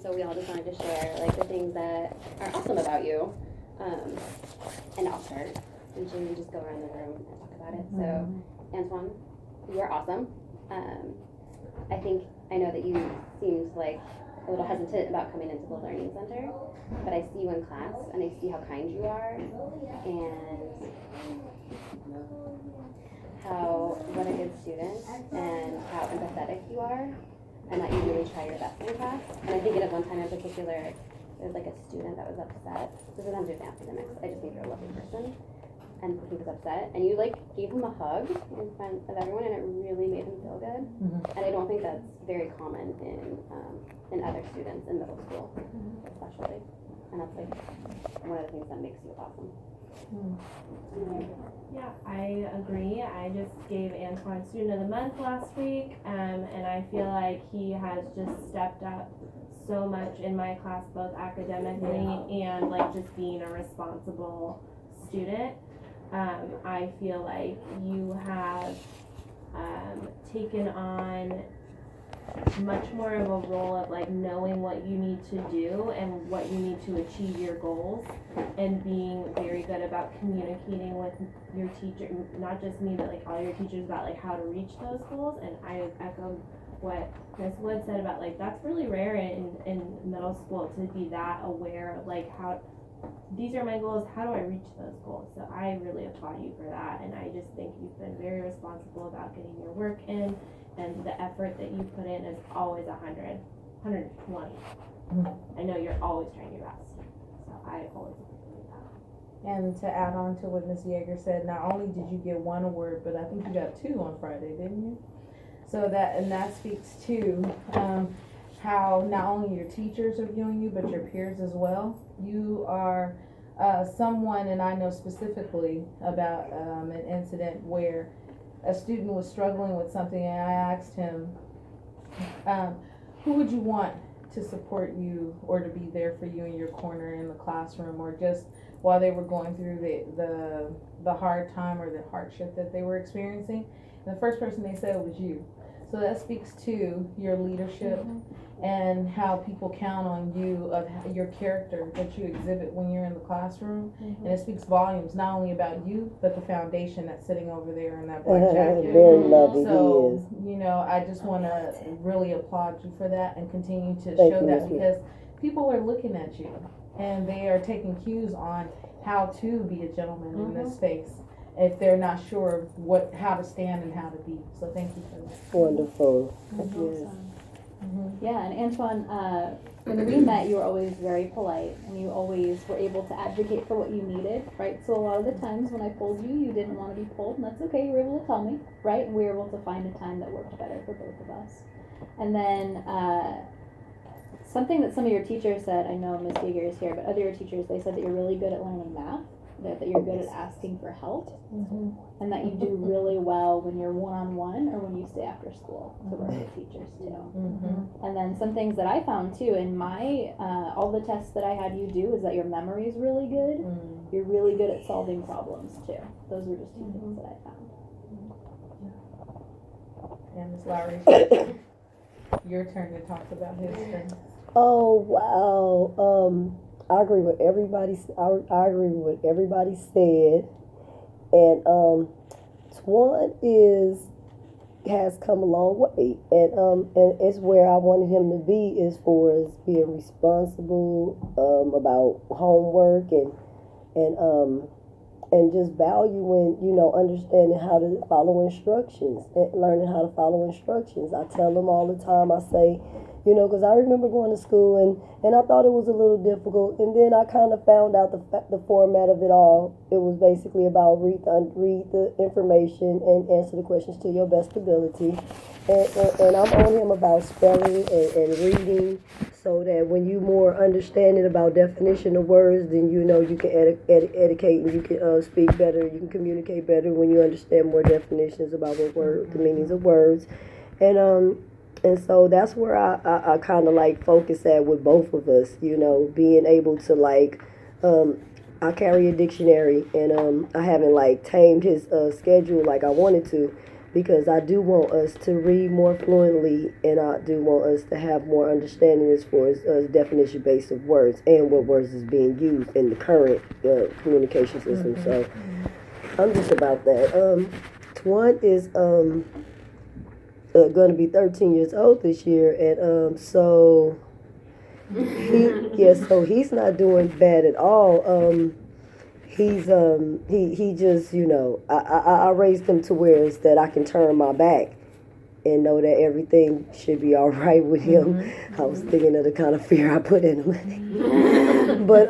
so we all just wanted to share like the things that are awesome about you. And I'll start, and Jamie can just go around the room and talk about it. So, Antoine, you are awesome. I know that you seemed like a little hesitant about coming into the Learning Center, but I see you in class, and I see how kind you are, and what a good student, and how empathetic you are, and that you really try your best in class. And I think at one time in particular, there was like a student that was upset. This doesn't have to do with academics. I just think you're a lovely person. And he was upset, and you like gave him a hug in front of everyone, and it really made him feel good. And I don't think that's very common in other students in middle school, especially. And that's like one of the things that makes you awesome. Yeah, I agree. I just gave Antoine Student of the Month last week, and I feel like he has just stepped up so much in my class, both academically and like just being a responsible student. I feel like you have taken on much more of a role of like knowing what you need to do and what you need to achieve your goals, and being very good about communicating with your teacher, not just me, but like all your teachers, about like how to reach those goals. And I echo what Ms. Wood said about like that's really rare in middle school to be that aware of like how these are my goals, how do I reach those goals? So I really applaud you for that, and I just think you've been very responsible about getting your work in, and the effort that you put in is always 100, 120. I know you're always trying your best, so I always appreciate that. And to add on to what Ms. Yeager said, not only did you get one award, but I think you got 2 on Friday, didn't you? So that speaks to how not only your teachers are viewing you, but your peers as well. You are someone, and I know specifically about an incident where a student was struggling with something, and I asked him, who would you want to support you or to be there for you in your corner in the classroom, or just while they were going through the hard time or the hardship that they were experiencing? And the first person they said was you. So that speaks to your leadership and how people count on you, of your character that you exhibit when you're in the classroom. And it speaks volumes, not only about you, but the foundation that's sitting over there in that black jacket. Very lovely So, he is. you know, I just want to really applaud you for that, and continue to Thank show you, that, Ms. because people are looking at you, and they are taking cues on how to be a gentleman in this space, if they're not sure how to stand and how to be. So thank you for that. Wonderful. That's Yes. awesome. Yeah, and Antoine, when we met, you were always very polite, and you always were able to advocate for what you needed, right? So a lot of the times when I pulled you, you didn't want to be pulled, and that's okay. You were able to tell me, right? And we were able to find a time that worked better for both of us. And then something that some of your teachers said, I know Ms. Yeager is here, but other your teachers, they said that you're really good at learning math, that you're good at asking for help, and that you do really well when you're one-on-one or when you stay after school to work with teachers too. And then some things that I found too in my all the tests that I had you do is that your memory is really good. You're really good at solving problems too. Those were just 2 things that I found. And Ms. Lowry, your turn to talk about his strengths. Oh wow. I agree with everybody. I agree with what everybody said, and Twan has come a long way, and it's where I wanted him to be, as far as being responsible about homework and just valuing, understanding how to follow instructions and learning how to follow instructions. I tell them all the time. I say, because I remember going to school and I thought it was a little difficult, and then I kind of found out the format of it all. It was basically about read the information and answer the questions to your best ability, and I'm on him about spelling and reading, so that when you more understanding about definition of words, then you can educate, and you can speak better, you can communicate better when you understand more definitions about the meanings of words, and so that's where I kind of like focus at with both of us, being able to I carry a dictionary, and I haven't tamed his schedule like I wanted to, because I do want us to read more fluently, and I do want us to have more understanding as far as definition base of words and what words is being used in the current communication system. So I'm just about that. Twan is going to be 13 years old this year, and so so he's not doing bad at all. He just, I raised him to where it's that I can turn my back and know that everything should be all right with him. I was thinking of the kind of fear I put in him. But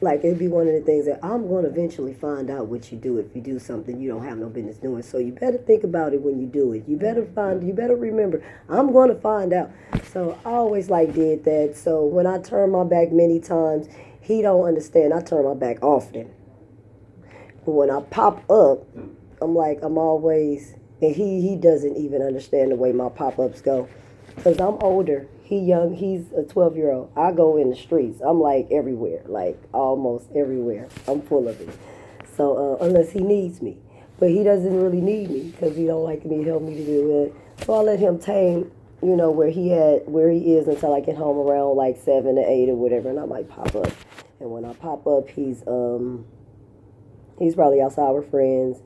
like it'd be one of the things that I'm going to eventually find out what you do if you do something you don't have no business doing. So you better think about it when you do it. You better remember, I'm going to find out. So I always did that. So when I turn my back many times, he don't understand. I turn my back often. But when I pop up, I'm always, and he doesn't even understand the way my pop-ups go. Because I'm older. He young. He's a 12-year-old. I go in the streets. I'm everywhere. Almost everywhere. I'm full of it. So unless he needs me. But he doesn't really need me because he don't like me to help me to do it. So I let him tame, where he is until I get home around 7 to 8 or whatever, and I might pop up. And when I pop up, he's probably outside with friends.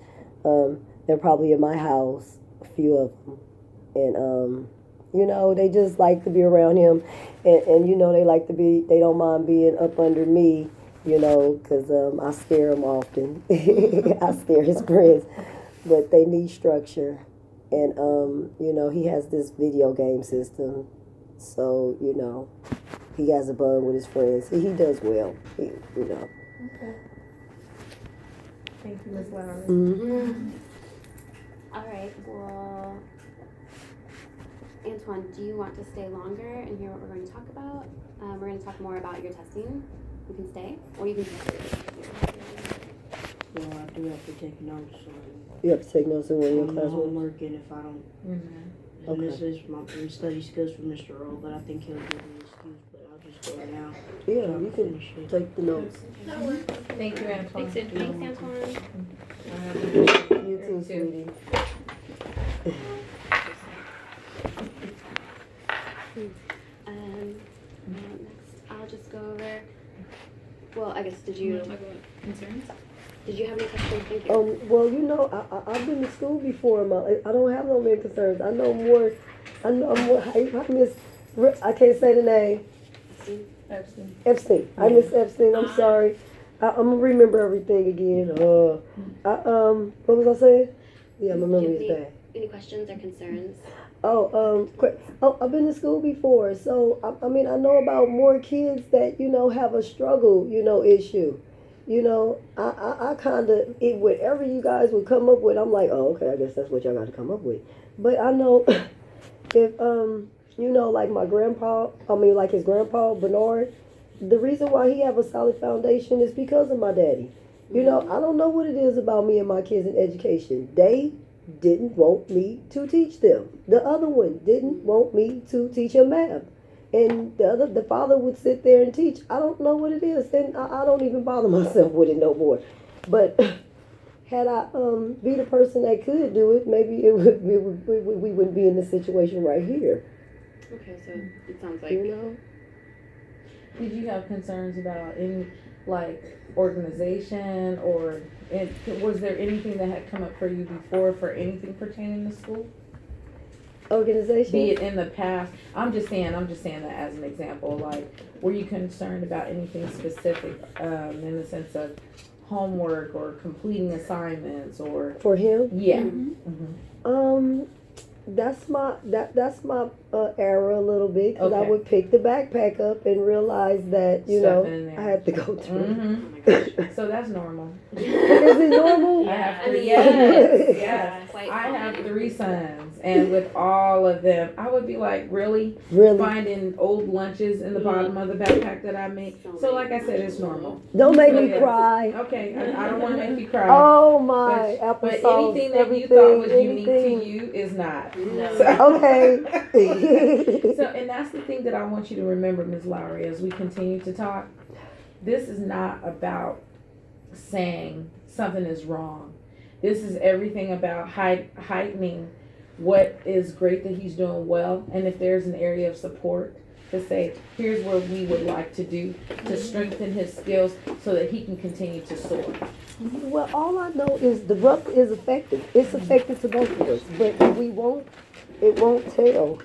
They're probably in my house, a few of them, and they just like to be around him, and they don't mind being up under me, because I scare them often. I scare his friends, but they need structure. And, he has this video game system. So, he has a bond with his friends. He does well, Okay. Thank you, Ms. Lowry. Mm-hmm. All right, well, Antoine, do you want to stay longer and hear what we're going to talk about? We're going to talk more about your testing. You can stay, or you can Well, I do have to take notes You have to take notes in one of your on my classrooms. homework, and if I don't, and this is my study skills for Mr. Earl, but I think he'll give me an excuse, but I'll just go now. Yeah, so I you can can finish it. take the notes. Thank you, Antoine. Thanks, Antoine. You too, sweetie. Next, I'll just go over. Well, I guess did you talk about concerns? Did you have any questions? Thank you. Well, I've been to school before. I don't have no main concerns. I know more. I miss. I can't say the name. Epstein. I miss Epstein. I'm sorry. I'm gonna remember everything again. What was I saying? Yeah, my memory is bad. Any questions or concerns? Quick. I've been to school before, so I mean, I know about more kids that have a struggle, issue. I kind of, whatever you guys would come up with, I'm like, oh, okay, I guess that's what y'all got to come up with. But I know if like my grandpa, like his grandpa Bernard, the reason why he have a solid foundation is because of my daddy. I don't know what it is about me and my kids in education. They didn't want me to teach them. The other one didn't want me to teach him math. And the father would sit there and teach. I don't know what it is, and I don't even bother myself with it no more. But had I be the person that could do it, maybe we wouldn't be in this situation right here. Okay, so it sounds like Did you have concerns about any organization, or was there anything that had come up for you before for anything pertaining to school? Organization? Be it in the past. I'm just saying that as an example. Were you concerned about anything specific in the sense of homework or completing assignments or? For him? Yeah. Mm-hmm. That's my error a little bit, because I Okay. would pick the backpack up and realize that Stuff in there. I had to go through. Mm-hmm. So that's normal. Is it normal? I have I three. mean, Yes, yes. quite I have common. 3 sons, and with all of them, I would be like, really? Really? Finding old lunches in the bottom of the backpack that I made. So like I said, it's normal. Don't make So, me yes. cry. Okay, I don't want to make you cry. Oh my, But applesauce, anything that everything, you thought was unique anything. to you is not. No. So- Okay. So, and that's the thing that I want you to remember, Ms. Lowry, as we continue to talk. This is not about saying something is wrong. This is everything about heightening what is great that he's doing well, and if there's an area of support, to say, here's what we would like to do to strengthen his skills so that he can continue to soar. Well, all I know is the rough is effective. It's effective to both of us, but it won't tell.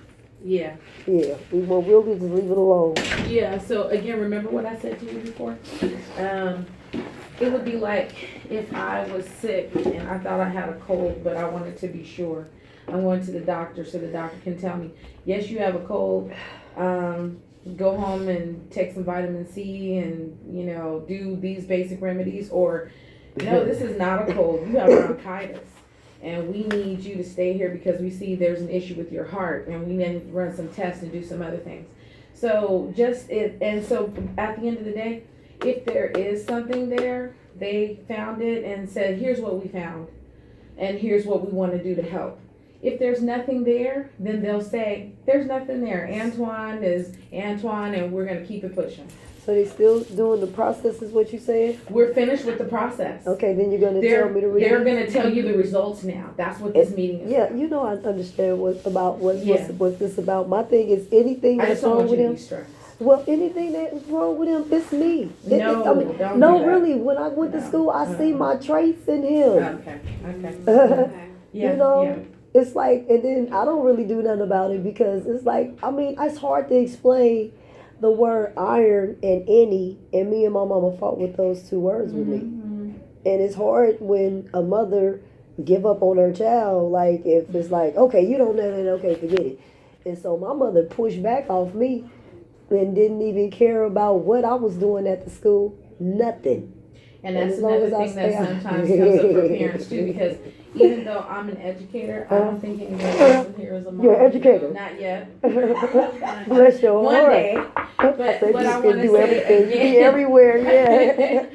Yeah. Yeah, we'll just leave it alone. Yeah, so again, remember what I said to you before? It would be like if I was sick and I thought I had a cold, but I wanted to be sure. I went to the doctor so the doctor can tell me, yes, you have a cold. Go home and take some vitamin C and, do these basic remedies. Or, no, this is not a cold. You have bronchitis. And we need you to stay here because we see there's an issue with your heart. And we need to run some tests and do some other things. So so at the end of the day, if there is something there, they found it and said, here's what we found. And here's what we want to do to help. If there's nothing there, then they'll say, there's nothing there. Antoine is Antoine, and we're going to keep it pushing. So they still doing the process is what you said? We're finished with the process. Okay, then you're going to tell me the results? They're going to tell you the results now. That's what this meeting is. Yeah, I understand what's this about. My thing is anything I that's just don't wrong want with you to him. be stressed. Well, anything that's wrong with him, it's me. No, don't do that. Really. When I went to school, I see my traits in him. Okay. Yeah, yeah. It's like, and then I don't really do nothing about it because it's like, it's hard to explain the word iron and any, and me and my mama fought with those two words with me. And it's hard when a mother give up on her child, like if it's like, okay, you don't know that, okay, forget it. And so my mother pushed back off me and didn't even care about what I was doing at the school, nothing. And that's another thing that sometimes comes up for parents too, because even though I'm an educator, I don't think anybody else in here is a mom. You're an educator? Not yet. Bless your One heart. day. But what I want to do say everything. again. Be everywhere, yeah.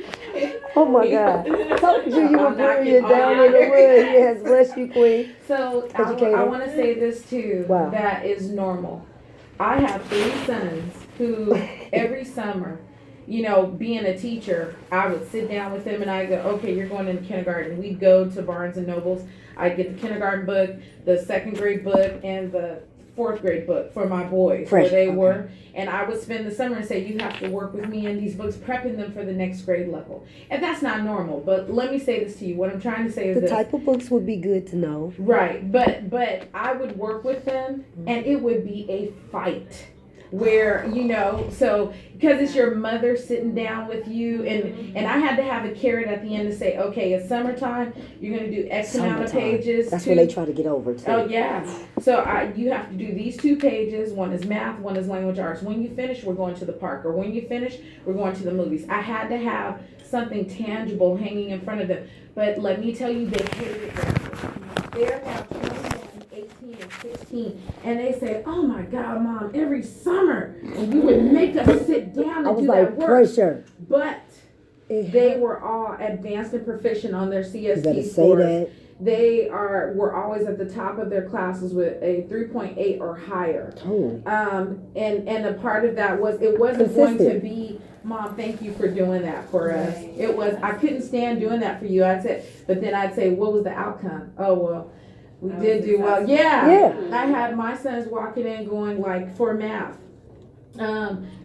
Oh my God. Told you you were brilliant down in the woods. Yes, bless you, Queen. So Educator. I want to say this too. Wow. That is normal. I have 3 sons who every summer, being a teacher, I would sit down with them and I go, okay, you're going into kindergarten. We'd go to Barnes and Nobles. I'd get the kindergarten book, the 2nd grade book, and the 4th grade book for my boys, where they were. And I would spend the summer and say, you have to work with me in these books, prepping them for the next grade level. And that's not normal. But let me say this to you. What I'm trying to say is The this. type of books would be good to know. Right. But I would work with them and it would be a fight. Where, so because it's your mother sitting down with you and I had to have a carrot at the end to say, okay, it's summertime, you're going to do X amount of pages. That's when they try to get over too. Oh yeah. So you have to do these 2 pages. One is math, one is language arts. When you finish, we're going to the park. Or when you finish, we're going to the movies. I had to have something tangible hanging in front of them. But let me tell you, they hated it. They're now 21, 18, and 16. And they say, oh my God, Mom, every summer you would make us sit down and do that work. Pressure. But they were all advanced and proficient on their CST You better scores. say that. They were always at the top of their classes with a 3.8 or higher. Totally. And a part of that was it wasn't going to Consistent. be, Mom, thank you for doing that for us. It was, I couldn't stand doing that for you. But then I'd say, what was the outcome? Oh, well, we did do well. Yeah. I had my sons walking in going like, for math,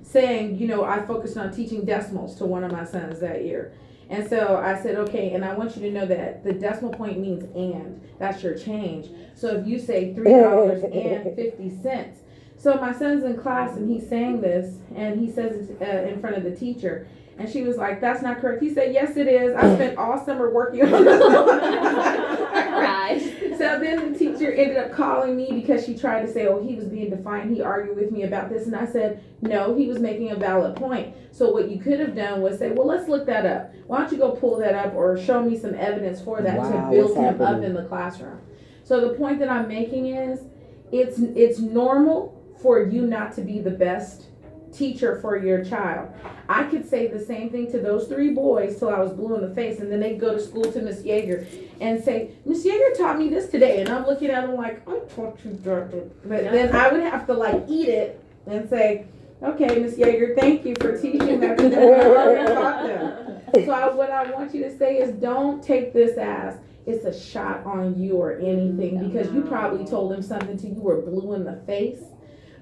saying, I focused on teaching decimals to one of my sons that year. And so I said, okay, and I want you to know that the decimal point means and. That's your change. So if you say $3.50. So my son's in class and he's saying this, and he says it in front of the teacher. And she was like, that's not correct. He said, yes, it is. I spent all summer working on this. So then the teacher ended up calling me because she tried to say, oh, he was being defiant. He argued with me about this. And I said, no, he was making a valid point. So what you could have done was say, well, let's look that up. Why don't you go pull that up or show me some evidence for that to build him up in the classroom. So the point that I'm making is it's normal for you not to be the best teacher for your child. I could say the same thing to those 3 boys till I was blue in the face, and then they'd go to school to Miss Yeager and say, Miss Yeager taught me this today, and I'm looking at them like, I taught you that. But then I would have to like eat it and say, okay, Miss Yeager, thank you for teaching that to them. I already taught them. So what I want you to say is don't take this as it's a shot on you or anything, because you probably told him something to you or blue in the face.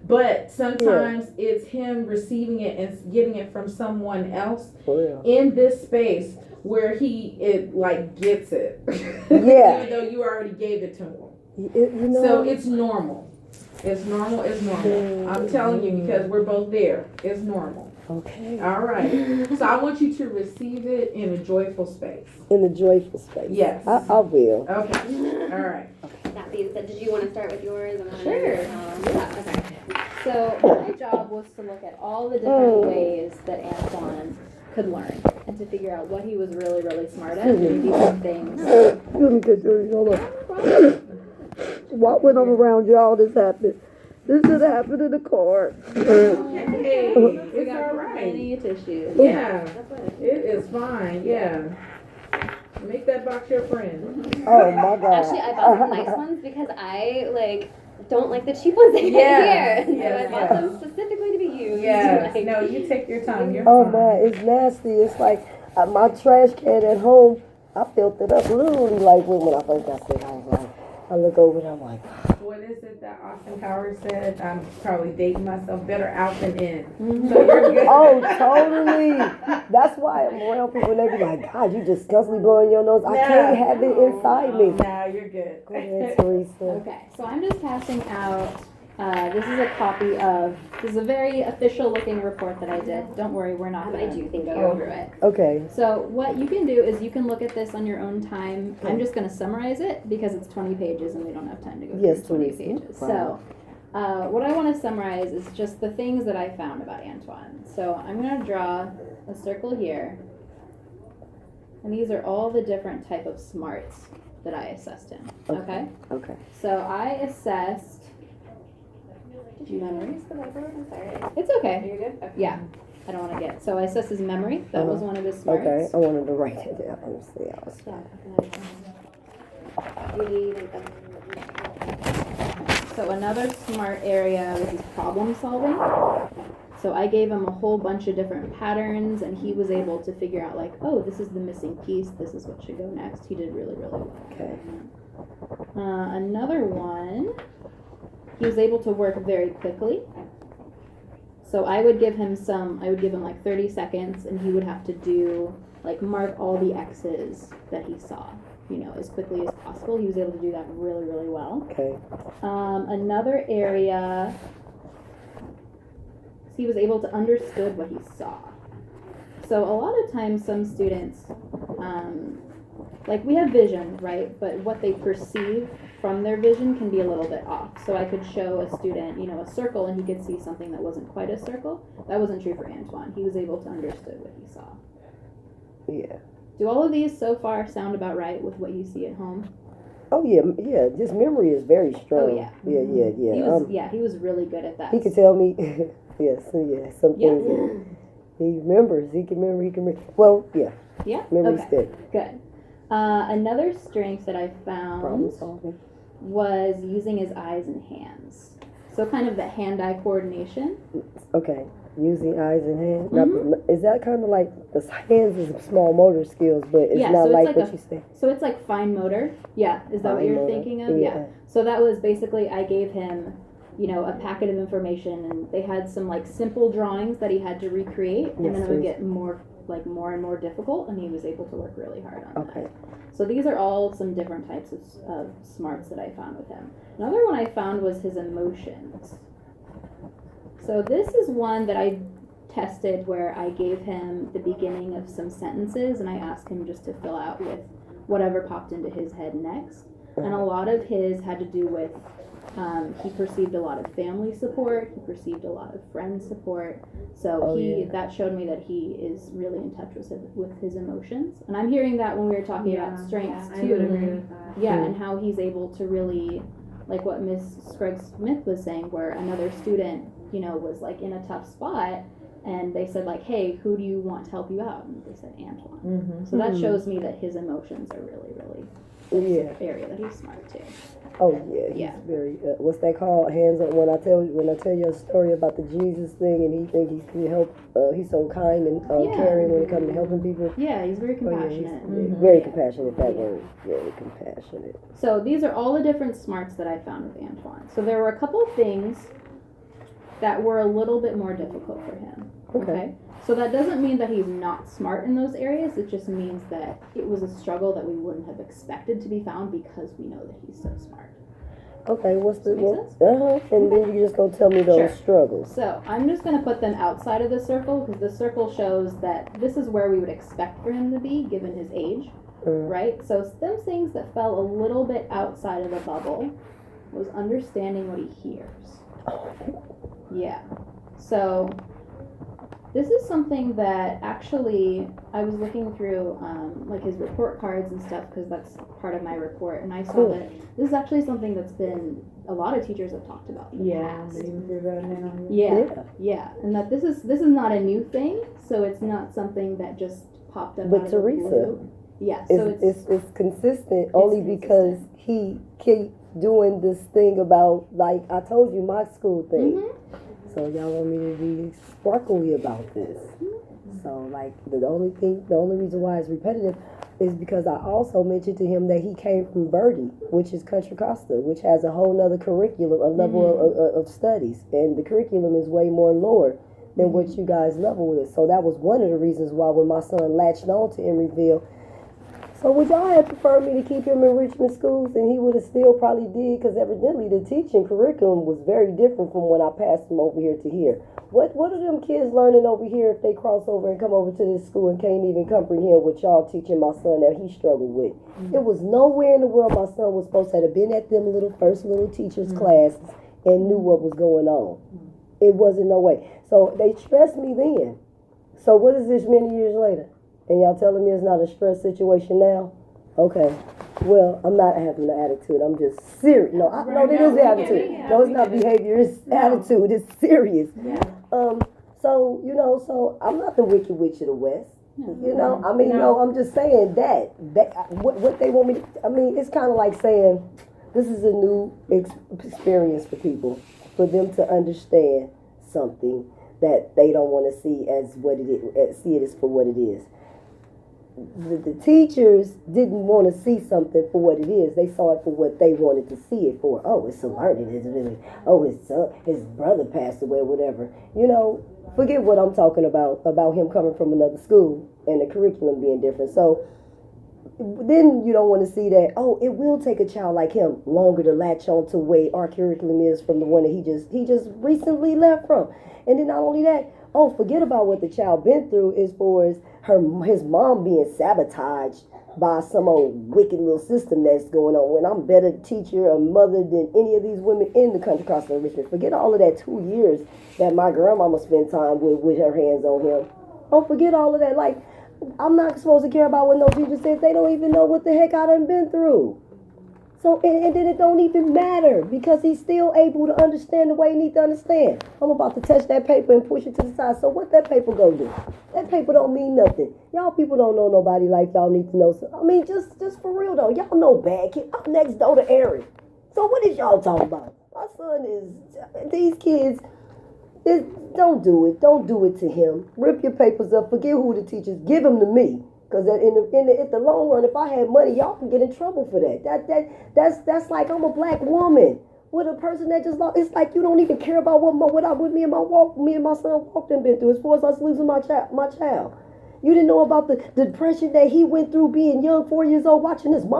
But sometimes it's him receiving it and getting it from someone else For real. in this space where it like gets it. Yeah. Even though you already gave it to him. You know, So it's normal. It's normal. It's normal. I'm telling you, because we're both there. It's normal. okay. All right. So I want you to receive it in a joyful space. In the joyful space. Yes. I will. Okay. All right. That being said, did you want to start with yours? And then Sure. Yeah. Okay. So my job was to look at all the different ways that Antoine could learn and to figure out what he was really, really smart at and these things. Excuse me, good Judy, hold on. What went on around y'all this happened? This just happened in the car. Hey, We it's got all right. plenty of tissues. Yeah, it is fine. Yeah. Make that box your friend. Oh my God. Actually, I bought some nice ones because I don't like the cheap ones they Yes, get here. yes, So I bought them specifically to be used. Yes. Like, No, you take your time. You're Oh fine. man, it's nasty. It's like my trash can at home. I filled it up literally like when I first got sick. I was like, I look over and I'm like, What is it that Austin Powers said? I'm probably dating myself. Better out than in. Mm-hmm. So you're good. oh, totally. That's why I'm around people and they be like, God, you just constantly blowing your nose. I can't have it inside me. Now you're good. Go ahead, Teresa. Okay, so I'm just passing out, this is a very official looking report that I did. Don't worry, we're not I gonna do think go you- through it. Okay. So what you can do is you can look at this on your own time. I'm just gonna summarize it because it's 20 pages and we don't have time to go Yes, through 20 Teresa. pages. Wow. So, what I wanna summarize is just the things that I found about Antoine. So I'm gonna draw a circle here. And these are all the different type of smarts that I assessed him, okay? Okay. So I assessed, Did you memorize the whiteboard? I'm sorry. it's Are okay, you good? Okay. yeah, I don't wanna get, so I assessed his memory, that was one of his smarts. Okay. I wanted to write it down. Let me see. I was- Do you need like a So another smart area was his problem solving. So I gave him a whole bunch of different patterns and he was able to figure out like, oh, this is the missing piece, this is what should go next. He did really, really well. Okay. Another one, he was able to work very quickly. So I would give him like 30 seconds and he would have to do, like mark all the X's that he saw, as quickly as possible. He was able to do that really, really well. Okay. Another area, he was able to understood what he saw. So a lot of times some students, like we have vision, right? But what they perceive from their vision can be a little bit off. So I could show a student, a circle and he could see something that wasn't quite a circle. That wasn't true for Antoine. He was able to understood what he saw. Yeah. Do all of these so far sound about right with what you see at home? Oh yeah, yeah. This memory is very strong. Oh, yeah. Yeah. He was really good at that. He could tell me. Yes. Yeah. Some Yeah. things. He remembers. He can remember. He can remember. Well, yeah. Yeah? Memory's Okay. good. Good. Another strength that I Problem found solving. was using his eyes and hands. So kind of the hand-eye coordination. Okay. Using eyes and hands. Is that kind of like the hands is small motor skills, but it's Yeah, not so it's like like what a- you said. So it's like fine motor. Yeah, is that what Fine you're motor. thinking of? Yeah. So that was basically I gave him, a packet of information and they had some like simple drawings that he had to recreate and Yes, then it would please. get more and more difficult and he was able to work really hard on that. Okay. So these are all some different types of smarts that I found with him. Another one I found was his emotions. So this is one that I tested where I gave him the beginning of some sentences and I asked him just to fill out with whatever popped into his head next. And a lot of his had to do with he perceived a lot of family support, he perceived a lot of friend support. So that showed me that he is really in touch with his emotions. And I'm hearing that when we were talking about strengths I too. would agree with that. Yeah, and how he's able to really, like what Miss Scruggs Smith was saying, where another student, was like in a tough spot, and they said like, hey, who do you want to help you out? And they said Antoine. Mm-hmm. So that shows me that his emotions are really, really Yeah. area that he's smart too. Oh yeah, he's Yeah. very. What's that called? Hands on. When I tell you a story about the Jesus thing, and he think he can help. He's so kind and Yeah. caring when it comes to helping people. Yeah, he's very Oh, yeah, he's compassionate. very compassionate. That word, very compassionate. So these are all the different smarts that I found with Antoine. So there were a couple of things that were a little bit more difficult for him. Okay. So that doesn't mean that he's not smart in those areas. It just means that it was a struggle that we wouldn't have expected to be found because we know that he's so smart. Okay, what's the Does that make And then you just gonna tell me those Sure. struggles. So I'm just going to put them outside of the circle because the circle shows that this is where we would expect for him to be given his age, right? So them things that fell a little bit outside of the bubble was understanding what he hears. Yeah. So this is something that actually I was looking through like his report cards and stuff because that's part of my report, and I saw Cool. that this is actually something that's been a lot of teachers have talked about in the Yeah, past. reading through that now. Yeah, and that this is not a new thing, so it's not something that just popped up But out of the Teresa, blue. Yeah, so it's consistent only because he keep doing this thing about, like I told you, my school thing. Mhm. So y'all want me to be sparkly about this. So like the only reason why it's repetitive is because I also mentioned to him that he came from Verdi, which is Contra Costa, which has a whole nother curriculum, a level of studies, and the curriculum is way more lower than what you guys level is. So that was one of the reasons why when my son latched on to Emeryville. So would y'all have preferred me to keep him in Richmond schools, and he would have still probably did, because evidently the teaching curriculum was very different from when I passed him over here to here. What are them kids learning over here if they cross over and come over to this school and can't even comprehend what y'all teaching my son that he struggled with? It was nowhere in the world my son was supposed to have been at them first little teachers' classes and knew what was going on. It wasn't no way. So they stressed me then. So what is this many years later? And y'all telling me it's not a stress situation now? Okay. Well, I'm not having an attitude. I'm just serious. No, it is attitude. No, it's not behavior. It's attitude. It's serious. Yeah. So, so I'm not the wicked witch of the West. I mean, no, I'm just saying that what they want me to, I mean, it's kind of like saying this is a new experience for people, for them to understand something that they don't want to see as what it is, see it as for what it is. The teachers didn't want to see something for what it is. They saw it for what they wanted to see it for. Oh, it's a learning. Oh, his brother passed away, whatever. Forget what I'm talking about him coming from another school and the curriculum being different. So then you don't want to see that, oh, it will take a child like him longer to latch on to where our curriculum is from the one that he just recently left from. And then not only that, oh, forget about what the child been through as far as his mom being sabotaged by some old wicked little system that's going on. When I'm better teacher or mother than any of these women in the Contra Costa of Richmond. Forget all of that 2 years that my grandmama spent time with her hands on him. Oh, forget all of that. Like, I'm not supposed to care about what no teacher says. They don't even know what the heck I done been through. So, and then it don't even matter because he's still able to understand the way he needs to understand. I'm about to touch that paper and push it to the side. So what that paper gonna do? That paper don't mean nothing. Y'all people don't know nobody like y'all need to know. So, I mean, just for real though, y'all know bad kid. I'm next door to Aaron. So what is y'all talking about? My son is, these kids, don't do it. Don't do it to him. Rip your papers up. Forget who the teachers. Give them to me. Because in the long run, if I had money, y'all can get in trouble for that. That's like I'm a black woman with a person that just lost. It's like you don't even care about what me and my son walked and been through as far as us losing my child. You didn't know about the depression that he went through being young, 4 years old, watching his mom.